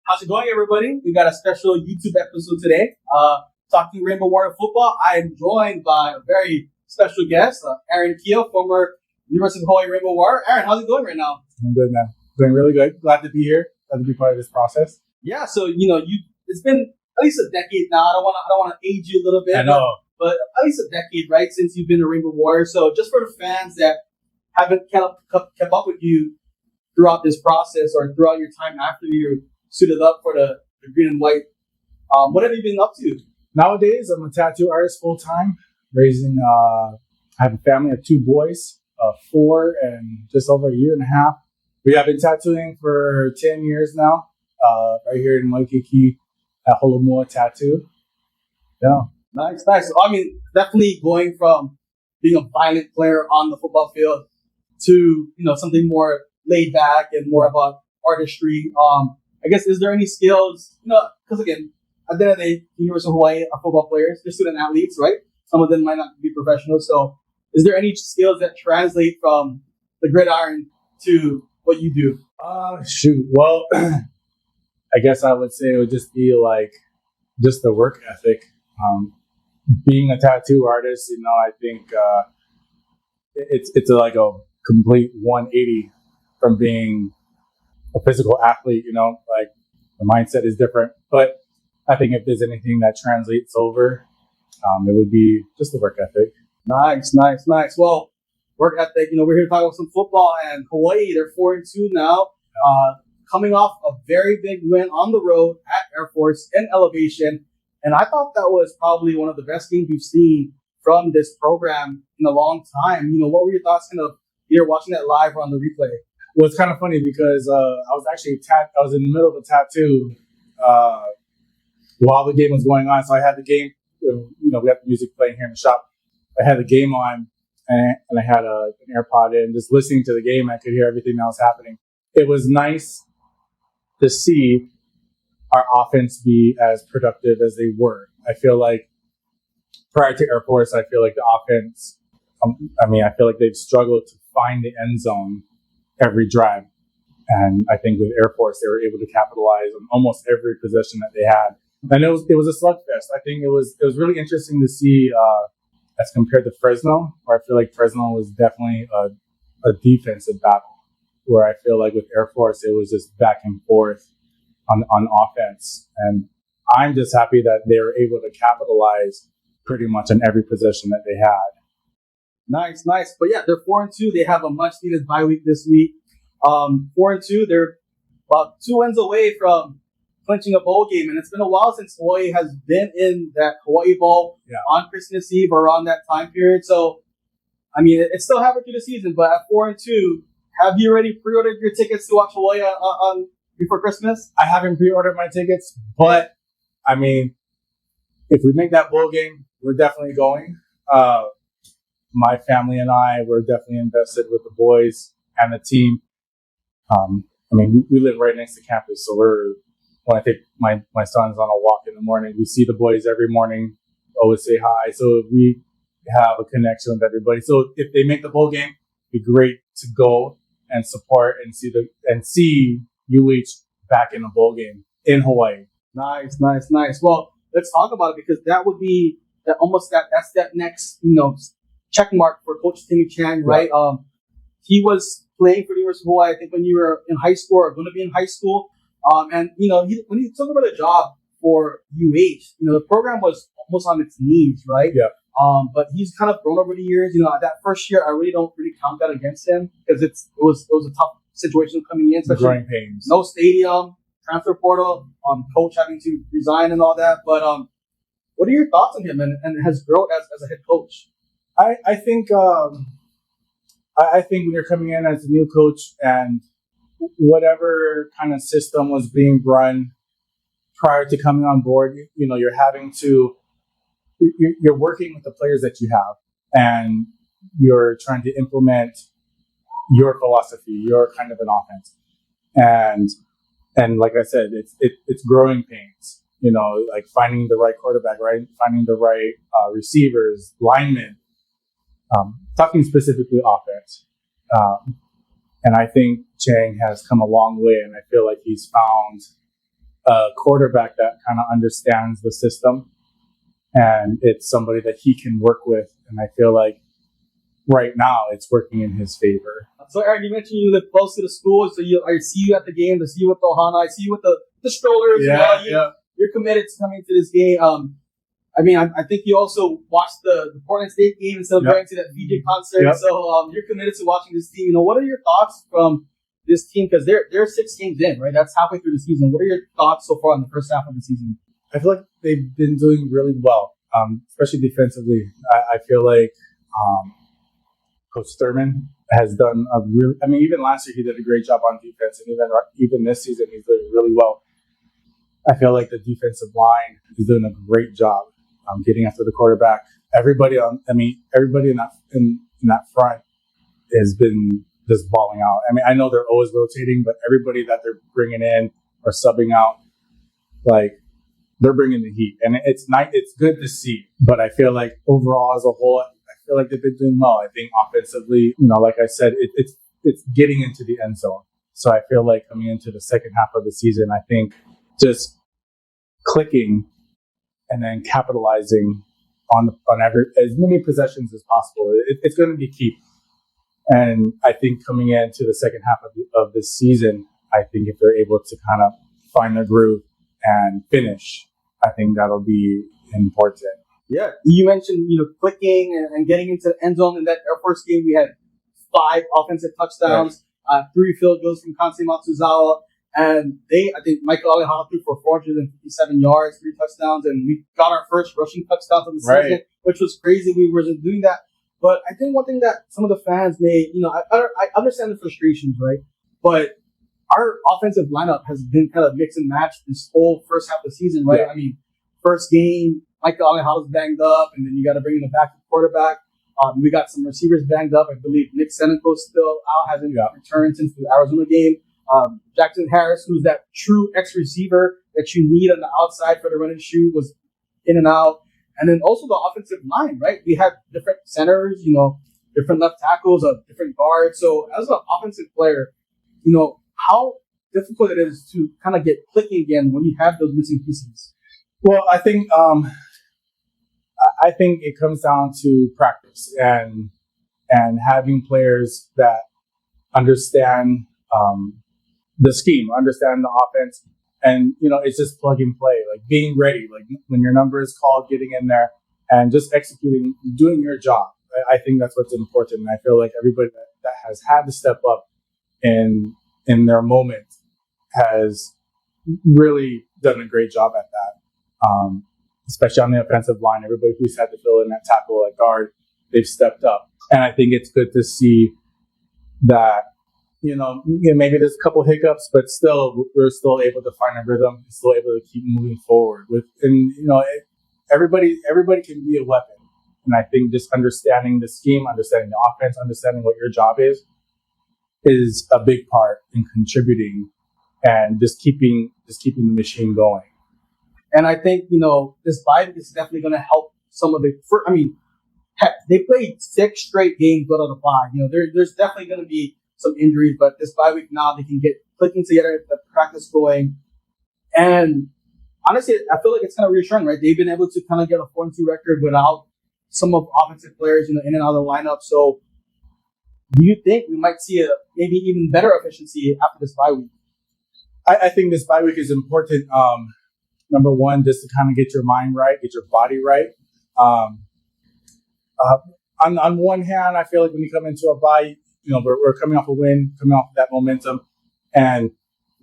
How's it going, everybody? We got a special YouTube episode today. Talking Rainbow Warrior football. I am joined by a very special guest, Aaron Keo, former University of Hawaii Rainbow Warrior. Aaron, how's it going right now? I'm good, man. Doing really good. Glad to be here. Glad to be part of this process. Yeah. So it's been at least a decade now. I don't want to age you a little bit. I know, but at least a decade, right, since you've been a Rainbow Warrior. So just for the fans that haven't kept up with you throughout this process or throughout your time after you suited up for the green and white, what have you been up to? Nowadays, I'm a tattoo artist full time. I have a family of 2 boys, 4 and just over a year and a half. We have been tattooing for 10 years now, right here in Waikiki at Holomua Tattoo. Yeah. Nice. I mean, definitely going from being a violent player on the football field to, something more laid back and more about artistry. I guess, is there any skills, because again, at the end of the day, the University of Hawaii are football players, they're student athletes, right? Some of them might not be professionals. So is there any skills that translate from the gridiron to what you do? Well, I guess I would say it would just be like just the work ethic. Being a tattoo artist, I think it's like a complete 180 from being a physical athlete. Like the mindset is different. But I think if there's anything that translates over, it would be just the work ethic. Nice. Well, work ethic. We're here to talk about some football, and Hawaii, they're 4-2 now, coming off a very big win on the road at Air Force in Elevation. And I thought that was probably one of the best games we've seen from this program in a long time. What were your thoughts either watching that live or on the replay? Well, it's kind of funny because I was actually I was in the middle of a tattoo while the game was going on. So I had the game, we have the music playing here in the shop. I had the game on and I had an AirPod in, just listening to the game. I could hear everything that was happening. It was nice to see our offense be as productive as they were. I feel like prior to Air Force, I feel like the offense, I feel like they've struggled to find the end zone every drive. And I think with Air Force, they were able to capitalize on almost every possession that they had. And it was a slugfest. I think it was really interesting to see as compared to Fresno, where I feel like Fresno was definitely a defensive battle, where I feel like with Air Force, it was just back and forth on offense. And I'm just happy that they were able to capitalize pretty much on every possession that they had. Nice. But yeah, they're 4-2. They have a much needed bye week this week. 4-2. They're about 2 wins away from clinching a bowl game, and it's been a while since Hawaii has been in that Hawaii Bowl on Christmas Eve or around that time period. So, it's still halfway through the season, but at 4-2, have you already pre-ordered your tickets to watch Hawaii on before Christmas? I haven't pre-ordered my tickets, but if we make that bowl game, we're definitely going. My family and I were definitely invested with the boys and the team. We live right next to campus, so when I take my sons on a walk in the morning, we see the boys every morning, always say hi. So we have a connection with everybody. So if they make the bowl game, it'd be great to go and support and see UH back in a bowl game in Hawaii. Nice. Well, let's talk about it, because that would be that's that next check mark for Coach Timmy Chang, right? He was playing for the University of Hawaii, I think, when you were in high school or going to be in high school. When he took over the job for UH, the program was almost on its knees, right? Yeah. But he's kind of grown over the years. That first year, I really don't count that against him, because it was a tough situation coming in. Growing pains. No stadium, transfer portal, coach having to resign and all that. But what are your thoughts on him and his growth as a head coach? I think when you're coming in as a new coach and whatever kind of system was being run prior to coming on board, you're working with the players that you have, and you're trying to implement your philosophy, your kind of an offense. And like I said, it's growing pains, like finding the right quarterback, right? Finding the right receivers, linemen, talking specifically offense. And I think Chang has come a long way, and I feel like he's found a quarterback that kind of understands the system, and it's somebody that he can work with. And I feel like right now it's working in his favor. So, Aaron, you mentioned you live close to the school, so I see you at the game. I see you with the Ohana. I see you with the strollers. You're committed to coming to this game. I think you also watched the Portland State game instead of going to that VJ concert. Yep. So, you're committed to watching this team. What are your thoughts from this team? Because they're 6 games in, right? That's halfway through the season. What are your thoughts so far in the first half of the season? I feel like they've been doing really well, especially defensively. I feel like Coach Thurman has done even last year he did a great job on defense, and even this season he's doing really well. I feel like the defensive line is doing a great job getting after the quarterback. Everybody in that front has been just balling out. I know they're always rotating, but everybody that they're bringing in or subbing out, like, they're bringing the heat, and it's good to see. But I feel like overall as a whole, I feel like they've been doing well. I think offensively, like I said, it's getting into the end zone. So I feel like coming into the second half of the season, I think just clicking and then capitalizing on as many possessions as possible, it's going to be key. And I think coming into the second half of this season, I think if they're able to kind of find their groove and finish, I think that'll be important. Yeah, you mentioned clicking and getting into the end zone. In that Air Force game, we had 5 offensive touchdowns, 3 field goals from Kansei Matsuzawa, and I think Michael Alejandro threw for 457 yards, 3 touchdowns, and we got our first rushing touchdown of the season, which was crazy. We wasn't doing that, but I think one thing that some of the fans may, I understand the frustrations, right? But our offensive lineup has been kind of mix and match this whole first half of the season, right? Yeah. First game, Michael Alejandro's banged up, and then you got to bring in a backup quarterback. We got some receivers banged up. I believe Nick Senenko's still out, hasn't returned since the Arizona game. Jackson Harris, who's that true X-receiver that you need on the outside for the run and shoot, was in and out. And then also the offensive line, right? We had different centers, different left tackles, different guards. So as an offensive player, how difficult it is to kind of get clicking again when you have those missing pieces. Well, I think it comes down to practice and having players that understand the scheme, understand the offense, and it's just plug and play, like being ready, like when your number is called, getting in there and just executing, doing your job. I think that's what's important, and I feel like everybody that has had to step up in their moment has really done a great job at that. Especially on the offensive line, everybody who's had to fill in that tackle at guard, they've stepped up. And I think it's good to see that, maybe there's a couple hiccups, but still, we're still able to find a rhythm, still able to keep moving forward. Everybody can be a weapon. And I think just understanding the scheme, understanding the offense, understanding what your job is a big part in contributing and just keeping the machine going. And I think, this bye week is definitely going to help some of the, they played 6 straight games without a bye. There's definitely going to be some injuries, but this bye week now they can get clicking together, the practice going. And honestly, I feel like it's kind of reassuring, right? They've been able to kind of get a 4-2 record without some of offensive players, in and out of the lineup. So do you think we might see a maybe even better efficiency after this bye week? I think this bye week is important. Number one, just to kind of get your mind right, get your body right. On one hand, I feel like when you come into a bye, we're coming off a win, coming off that momentum, and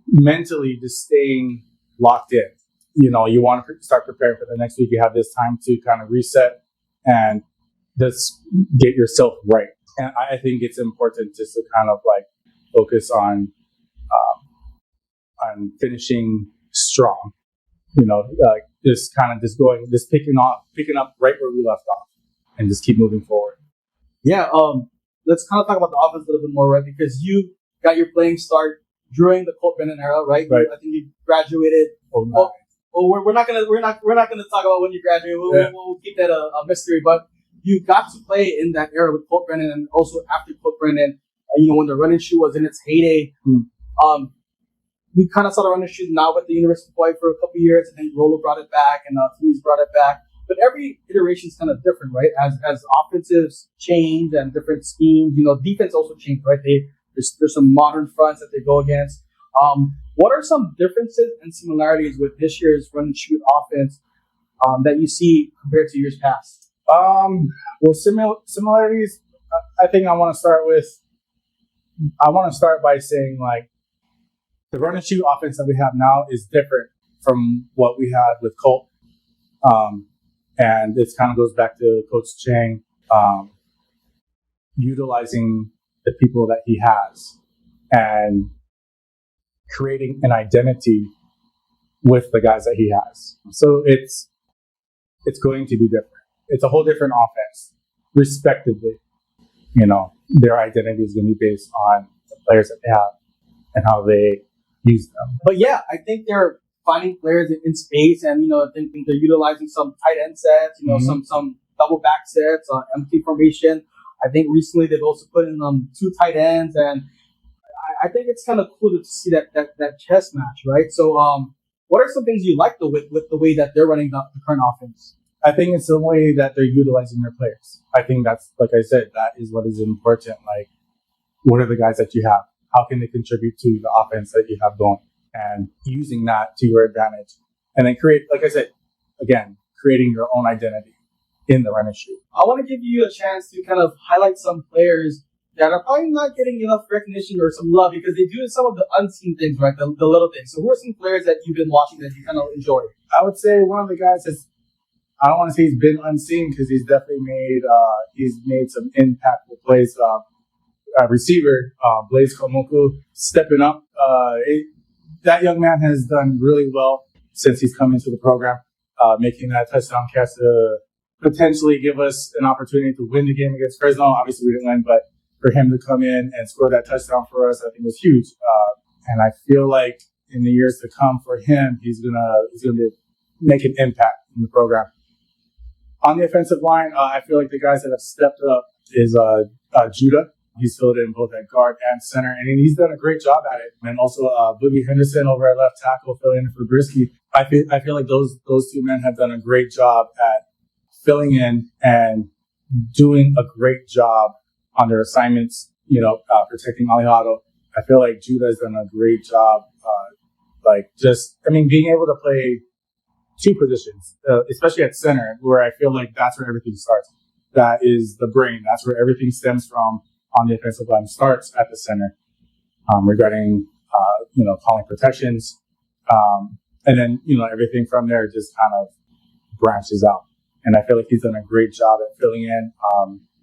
mentally just staying locked in. You want to start preparing for the next week. You have this time to kind of reset and just get yourself right. And I think it's important just to kind of like focus on finishing strong. Just picking up right where we left off, and just keep moving forward. Yeah. Let's kind of talk about the offense a little bit more, right? Because you got your playing start during the Colt Brennan era, right? Right. I think you graduated. We're not gonna talk about when you graduated. We'll keep that a mystery. But you got to play in that era with Colt Brennan, and also after Colt Brennan, when the running shoe was in its heyday. we kind of saw the run and shoot now with the University of Hawaii for a couple of years, and then Rolo brought it back, and teams brought it back. But every iteration is kind of different, right? As offensives change and different schemes, defense also changed, right? There's some modern fronts that they go against. What are some differences and similarities with this year's run and shoot offense that you see compared to years past? Well, similarities. I think I want to start by saying, like, the run and shoot offense that we have now is different from what we had with Colt. And this kind of goes back to Coach Chang, utilizing the people that he has and creating an identity with the guys that he has. So it's going to be different. It's a whole different offense, respectively. Their identity is going to be based on the players that they have and how they use them. But yeah, I think they're finding players in space, and I think they're utilizing some tight end sets, some double back sets, empty formation. I think recently they've also put in 2 tight ends, and I think it's kind of cool to see that chess match, right? So, what are some things you like with the way that they're running the current offense? I think it's the way that they're utilizing their players. I think that's, like I said, that is what is important. Like, what are the guys that you have? How can they contribute to the offense that you have going? And using that to your advantage. And then create, like I said, again, creating your own identity in the run and shoot. I want to give you a chance to kind of highlight some players that are probably not getting enough recognition or some love because they do some of the unseen things, right? The little things. So who are some players that you've been watching that you kind of enjoy? I would say one of the guys is, I don't want to say he's been unseen because he's definitely made some impactful plays. Receiver, Blaze Komoku, stepping up. That young man has done really well since he's come into the program, making that touchdown catch to potentially give us an opportunity to win the game against Fresno. Obviously, we didn't win, but for him to come in and score that touchdown for us, I think was huge. And I feel like in the years to come for him, he's gonna make an impact in the program. On the offensive line, I feel like the guys that have stepped up is Judah. He's filled in both at guard and center, and he's done a great job at it. And also Boogie Henderson over at left tackle, filling in for Brisky. I feel like those 2 men have done a great job at filling in and doing a great job on their assignments, protecting Alejado. I feel like Judah has done a great job, being able to play 2 positions, especially at center, where I feel like that's where everything starts. That is the brain. That's where everything stems from on the offensive line, starts at the center, regarding, calling protections. And then, everything from there just kind of branches out. And I feel like he's done a great job at filling in.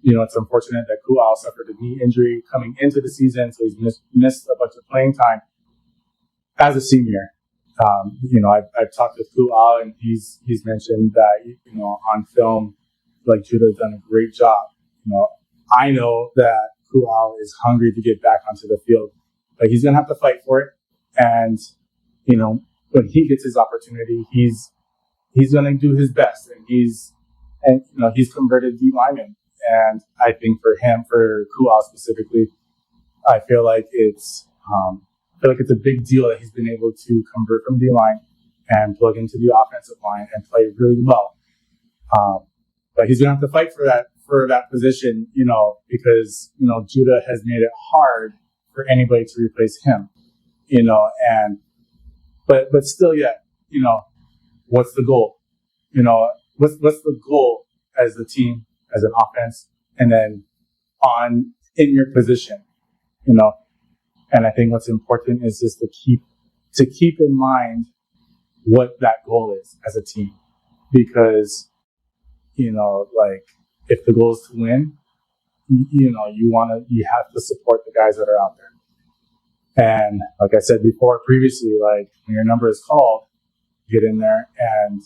It's unfortunate that Kual suffered a knee injury coming into the season, so he's missed a bunch of playing time as a senior. I've talked with Kual, and he's mentioned that, on film, like, Judah's done a great job. I know that Kual is hungry to get back onto the field, but he's going to have to fight for it. And, when he gets his opportunity, he's going to do his best. And he's converted D lineman. And I think for Kual specifically, I feel like it's a big deal that he's been able to convert from D line and plug into the offensive line and play really well. But he's going to have to fight for that position, because, Judah has made it hard for anybody to replace him, but still yet, what's the goal? What's the goal as the team, as an offense, and then in your position, and I think what's important is just to keep in mind what that goal is as a team, because, if the goal is to win, you have to support the guys that are out there. And like I said before, previously, when your number is called, get in there and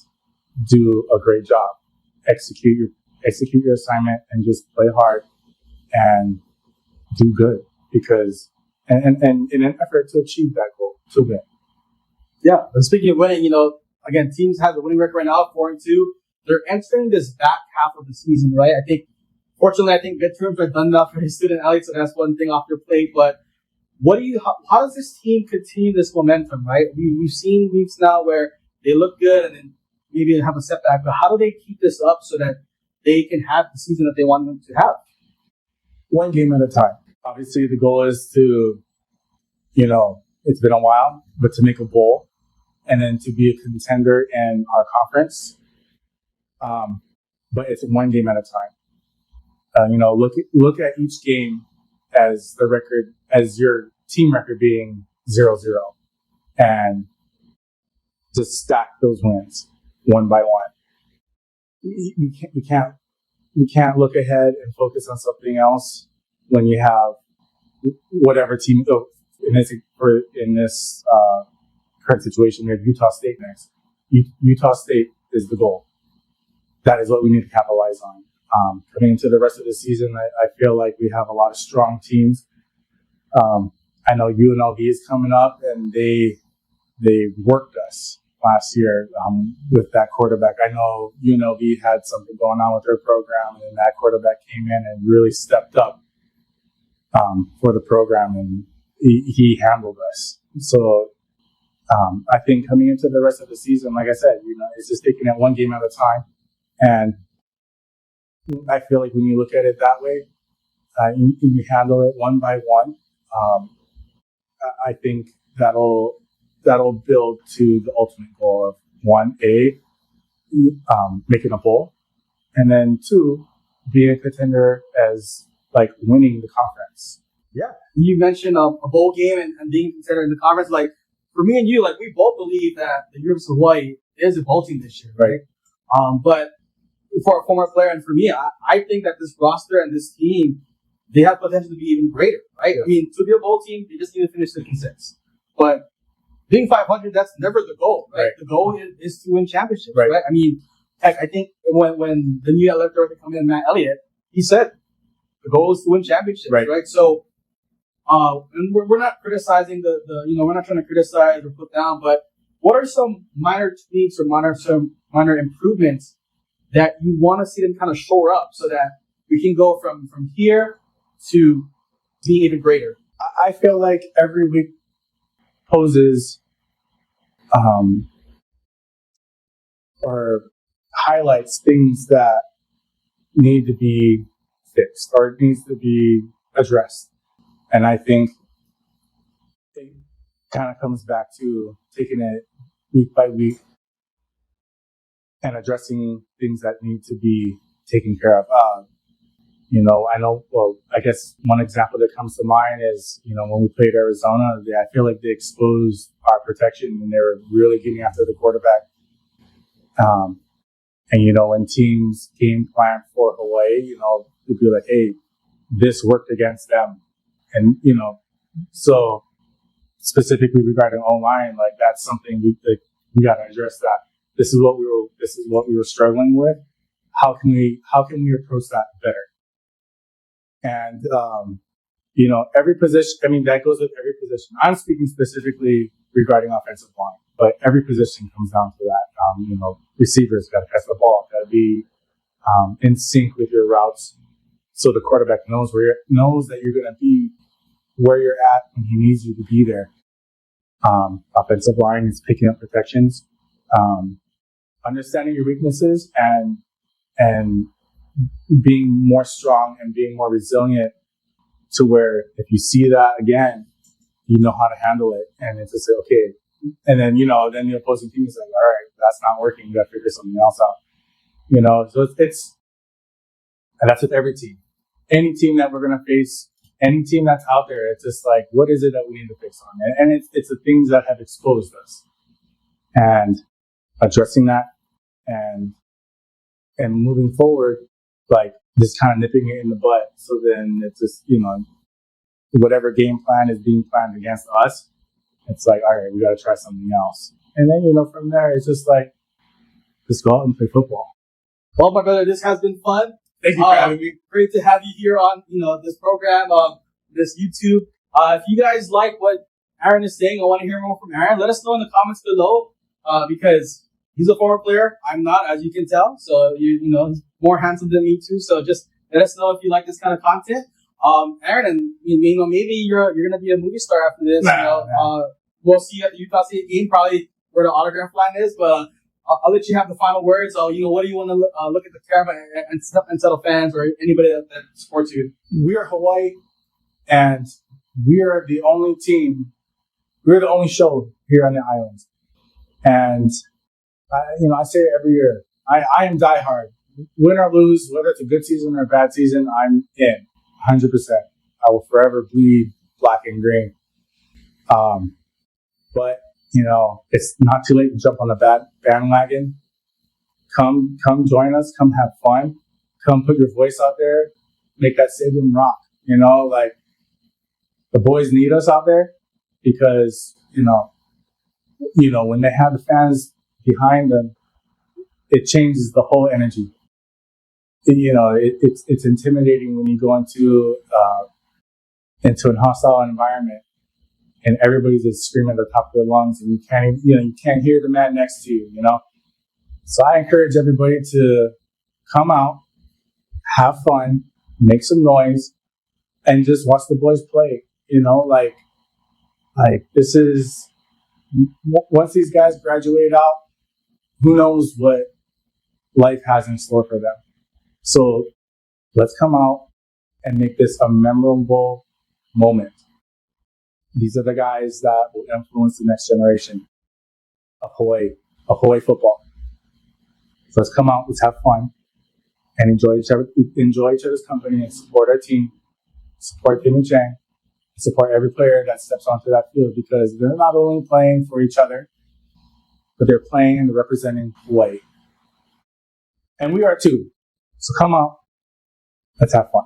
do a great job. Execute your assignment and just play hard and do good, because and in an effort to achieve that goal, to win. Yeah, but speaking of winning, again, teams have a winning record right now, 4-2. They're entering this back half of the season, right? Fortunately, I think midterms are done now for his student athletes, so that's one thing off their plate. But How does this team continue this momentum, right? We've seen weeks now where they look good and then maybe have a setback, but how do they keep this up so that they can have the season that they want them to have? One game at a time. Obviously, the goal is to, it's been a while, but to make a bowl and then to be a contender in our conference. But it's one game at a time. Look at each game as the record, as your team record being 0-0, and just stack those wins one by one. We can't look ahead and focus on something else when you have whatever team. In this current situation, we have Utah State next. Utah State is the goal. That is what we need to capitalize on. Coming into the rest of the season, I feel like we have a lot of strong teams. I know UNLV is coming up, and they worked us last year with that quarterback. I know UNLV had something going on with their program, and that quarterback came in and really stepped up for the program, and he handled us. So I think coming into the rest of the season, like I said, it's just taking it one game at a time. And I feel like when you look at it that way, you handle it one by one. I think that'll build to the ultimate goal of 1A, making a bowl, and then 2, being a contender as like winning the conference. Yeah, you mentioned a bowl game and being considered in the conference. Like for me and you, like we both believe that the University of Hawaii is a bowl team this year, right? But for a former player and for me, I think that this roster and this team, they have potential to be even greater, right? Yeah. I mean, to be a bowl team, they just need to finish 5-6. But being 500, that's never the goal, right? The goal is to win championships, right? I mean, heck, I think when the new athletic director came in, Matt Elliott, he said the goal is to win championships, right? So, and we're not criticizing we're not trying to criticize or put down, but what are some minor tweaks or minor improvements that you want to see them kind of shore up so that we can go from here to being even greater? I feel like every week poses or highlights things that need to be fixed or needs to be addressed. And I think it kind of comes back to taking it week by week and addressing things that need to be taken care of. I guess one example that comes to mind is, when we played Arizona, I feel like they exposed our protection and they were really getting after the quarterback. When teams game plan for Hawaii, they'd be like, hey, this worked against them. And, so specifically regarding online, like that's something we got to address that. This is what we were struggling with. How can we approach that better? And, every position, that goes with every position. I'm speaking specifically regarding offensive line, but every position comes down to that. Receivers got to catch the ball, got to be in sync with your routes so the quarterback knows that you're going to be where you're at when he needs you to be there. Offensive line is picking up protections, understanding your weaknesses and being more strong and being more resilient to where if you see that again, you know how to handle it. And it's just okay. And then, then the opposing team is like, all right, that's not working. You got to figure something else out. So and that's with every team. Any team that we're going to face, any team that's out there, it's just like, what is it that we need to fix on? And it's the things that have exposed us and addressing that and moving forward, like just kind of nipping it in the butt. So then it's just, whatever game plan is being planned against us, it's like, all right, we got to try something else. And then, from there, it's just like, just go out and play football. Well, my brother, this has been fun. Thank you for having me. Great to have you here on, this program, this YouTube. If you guys like what Aaron is saying, I want to hear more from Aaron. Let us know in the comments below, because he's a former player. I'm not, as you can tell. So, he's more handsome than me too. So just let us know if you like this kind of content. Aaron, and maybe you're gonna be a movie star after this. We'll see you at the Utah State game, probably where the autograph line is. But I'll let you have the final words. So, what do you want to look at the camera and tell fans or anybody that supports you? We are Hawaii, and we are the only team. We're the only show here on the islands, and I say it every year. I am diehard. Win or lose, whether it's a good season or a bad season, I'm in 100%. I will forever bleed black and green. But it's not too late to jump on the bandwagon. Come join us. Come have fun. Come put your voice out there. Make that stadium rock. The boys need us out there because when they have the fans behind them, it changes the whole energy. It's intimidating when you go into an hostile environment and everybody's just screaming at the top of their lungs, and you can't hear the man next to you. So I encourage everybody to come out, have fun, make some noise, and just watch the boys play. This is once these guys graduate out, who knows what life has in store for them. So let's come out and make this a memorable moment. These are the guys that will influence the next generation of Hawaii football. So let's come out, let's have fun, and enjoy each other's company and support our team, support Timmy Chang, support every player that steps onto that field, because they're not only playing for each other, but they're playing and representing Hawaii. And we are too. So come out, let's have fun.